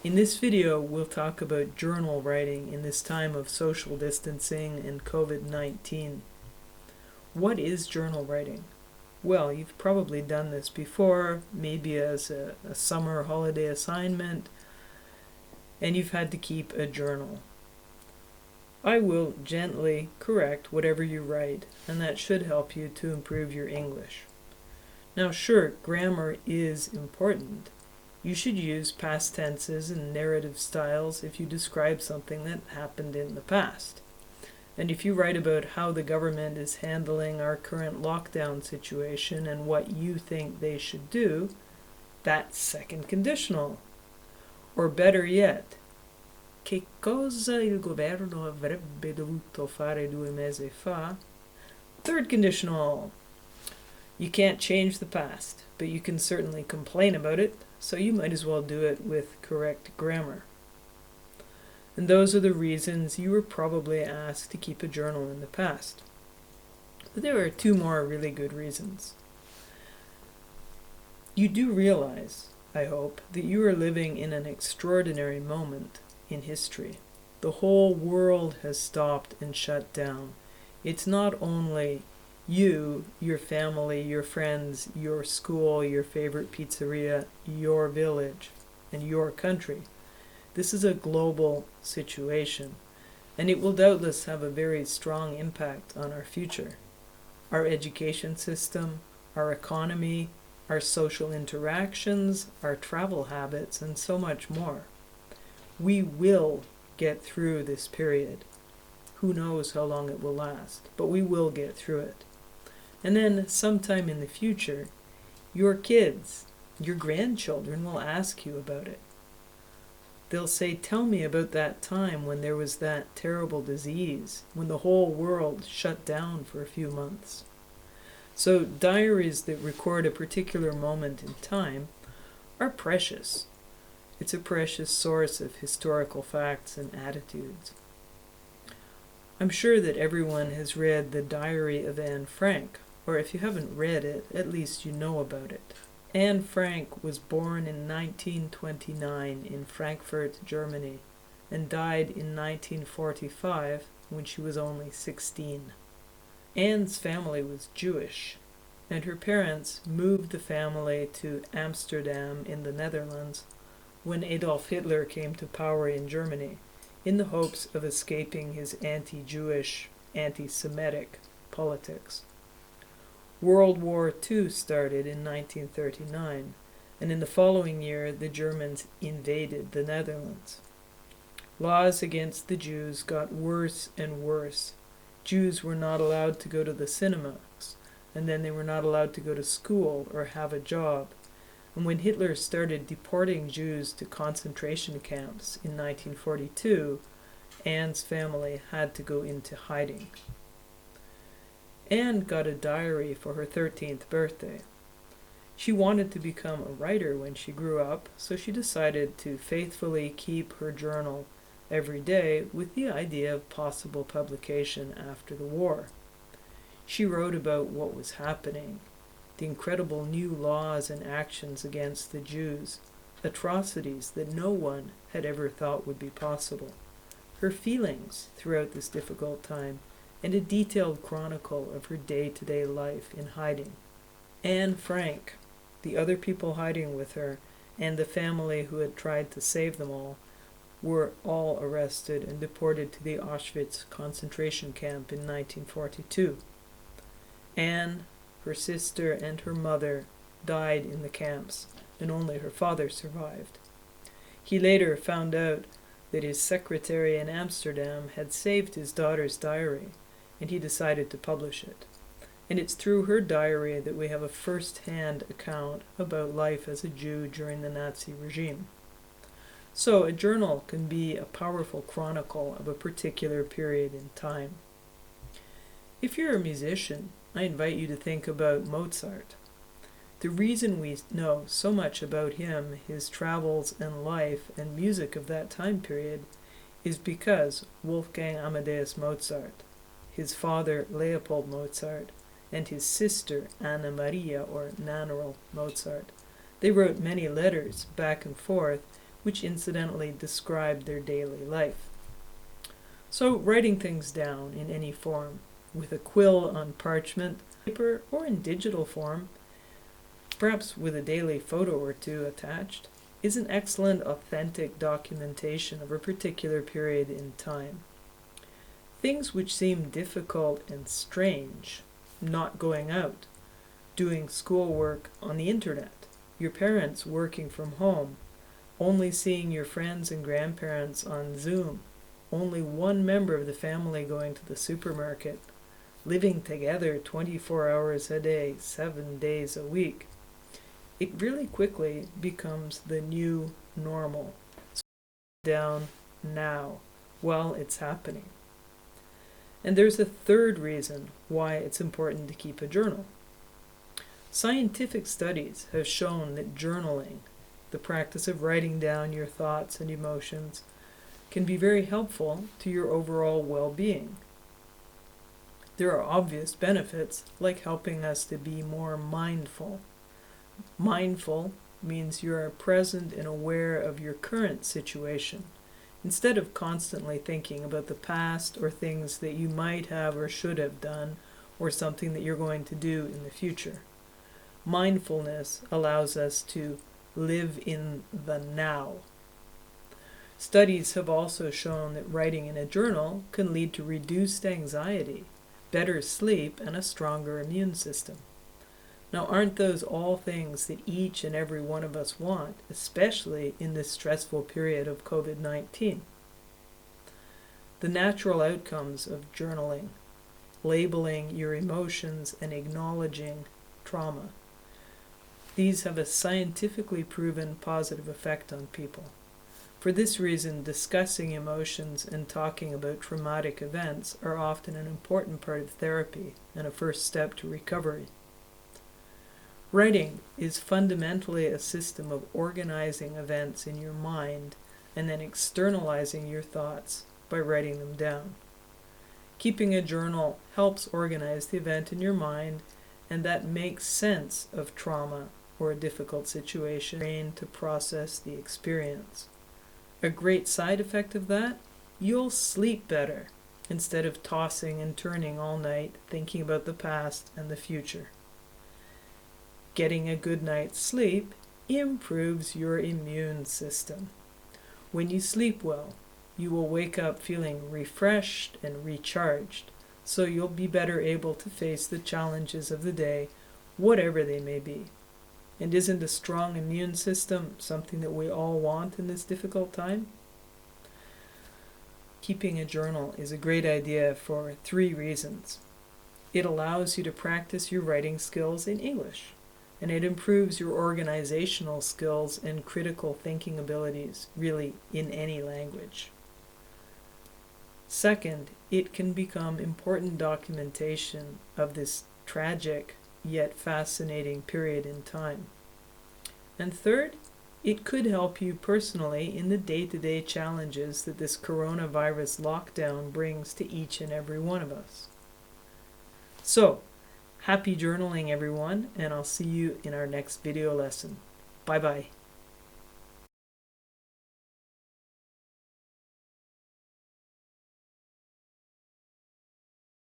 In this video, we'll talk about journal writing in this time of social distancing and COVID-19. What is journal writing? Well, you've probably done this before, maybe as a summer holiday assignment, and you've had to keep a journal. I will gently correct whatever you write, and that should help you to improve your English. Now, sure, grammar is important. You should use past tenses and narrative styles if you describe something that happened in the past. And if you write about how the government is handling our current lockdown situation and what you think they should do, that's second conditional. Or better yet, che cosa il governo avrebbe dovuto fare 2 mesi fa? Third conditional. You can't change the past, but you can certainly complain about it, so you might as well do it with correct grammar. And those are the reasons you were probably asked to keep a journal in the past. But there are 2 more really good reasons. You do realize, I hope, that you are living in an extraordinary moment in history. The whole world has stopped and shut down. It's not only you, your family, your friends, your school, your favorite pizzeria, your village, and your country. This is a global situation, and it will doubtless have a very strong impact on our future. Our education system, our economy, our social interactions, our travel habits, and so much more. We will get through this period. Who knows how long it will last, but we will get through it. And then sometime in the future, your kids, your grandchildren will ask you about it. They'll say, tell me about that time when there was that terrible disease, when the whole world shut down for a few months. So diaries that record a particular moment in time are precious. It's a precious source of historical facts and attitudes. I'm sure that everyone has read The Diary of Anne Frank, or if you haven't read it, at least you know about it. Anne Frank was born in 1929 in Frankfurt, Germany, and died in 1945 when she was only 16. Anne's family was Jewish, and her parents moved the family to Amsterdam in the Netherlands when Adolf Hitler came to power in Germany, in the hopes of escaping his anti-Jewish, anti-Semitic politics. World War II started in 1939, and in the following year the Germans invaded the Netherlands. Laws against the Jews got worse and worse. Jews were not allowed to go to the cinemas, and then they were not allowed to go to school or have a job. And when Hitler started deporting Jews to concentration camps in 1942, Anne's family had to go into hiding. Anne got a diary for her 13th birthday. She wanted to become a writer when she grew up, so she decided to faithfully keep her journal every day with the idea of possible publication after the war. She wrote about what was happening, the incredible new laws and actions against the Jews, atrocities that no one had ever thought would be possible, her feelings throughout this difficult time, and a detailed chronicle of her day-to-day life in hiding. Anne Frank, the other people hiding with her, and the family who had tried to save them all, were all arrested and deported to the Auschwitz concentration camp in 1942. Anne, her sister, and her mother died in the camps, and only her father survived. He later found out that his secretary in Amsterdam had saved his daughter's diary, and he decided to publish it. And it's through her diary that we have a first-hand account about life as a Jew during the Nazi regime. So a journal can be a powerful chronicle of a particular period in time. If you're a musician, I invite you to think about Mozart. The reason we know so much about him, his travels and life and music of that time period, is because Wolfgang Amadeus Mozart, his father Leopold Mozart, and his sister Anna Maria or Nannerl Mozart, they wrote many letters back and forth which incidentally described their daily life. So writing things down in any form, with a quill on parchment, paper, or in digital form, perhaps with a daily photo or two attached, is an excellent authentic documentation of a particular period in time. Things which seem difficult and strange, not going out, doing schoolwork on the internet, your parents working from home, only seeing your friends and grandparents on Zoom, only one member of the family going to the supermarket, living together 24 hours a day, 7 days a week. It really quickly becomes the new normal. So down now, while it's happening. And there's a third reason why it's important to keep a journal. Scientific studies have shown that journaling, the practice of writing down your thoughts and emotions, can be very helpful to your overall well-being. There are obvious benefits, like helping us to be more mindful. Mindful means you are present and aware of your current situation, instead of constantly thinking about the past or things that you might have or should have done, or something that you're going to do in the future. Mindfulness allows us to live in the now. Studies have also shown that writing in a journal can lead to reduced anxiety, better sleep, and a stronger immune system. Now, aren't those all things that each and every one of us want, especially in this stressful period of COVID-19? The natural outcomes of journaling, labeling your emotions, and acknowledging trauma. These have a scientifically proven positive effect on people. For this reason, discussing emotions and talking about traumatic events are often an important part of therapy and a first step to recovery. Writing is fundamentally a system of organizing events in your mind and then externalizing your thoughts by writing them down. Keeping a journal helps organize the event in your mind, and that makes sense of trauma or a difficult situation, brain to process the experience. A great side effect of that, you'll sleep better instead of tossing and turning all night thinking about the past and the future. Getting a good night's sleep improves your immune system. When you sleep well, you will wake up feeling refreshed and recharged, so you'll be better able to face the challenges of the day, whatever they may be. And isn't a strong immune system something that we all want in this difficult time? Keeping a journal is a great idea for 3 reasons. It allows you to practice your writing skills in English, and it improves your organizational skills and critical thinking abilities, really, in any language. Second, it can become important documentation of this tragic yet fascinating period in time. And third, it could help you personally in the day-to-day challenges that this coronavirus lockdown brings to each and every one of us. So, happy journaling everyone, and I'll see you in our next video lesson. Bye-bye.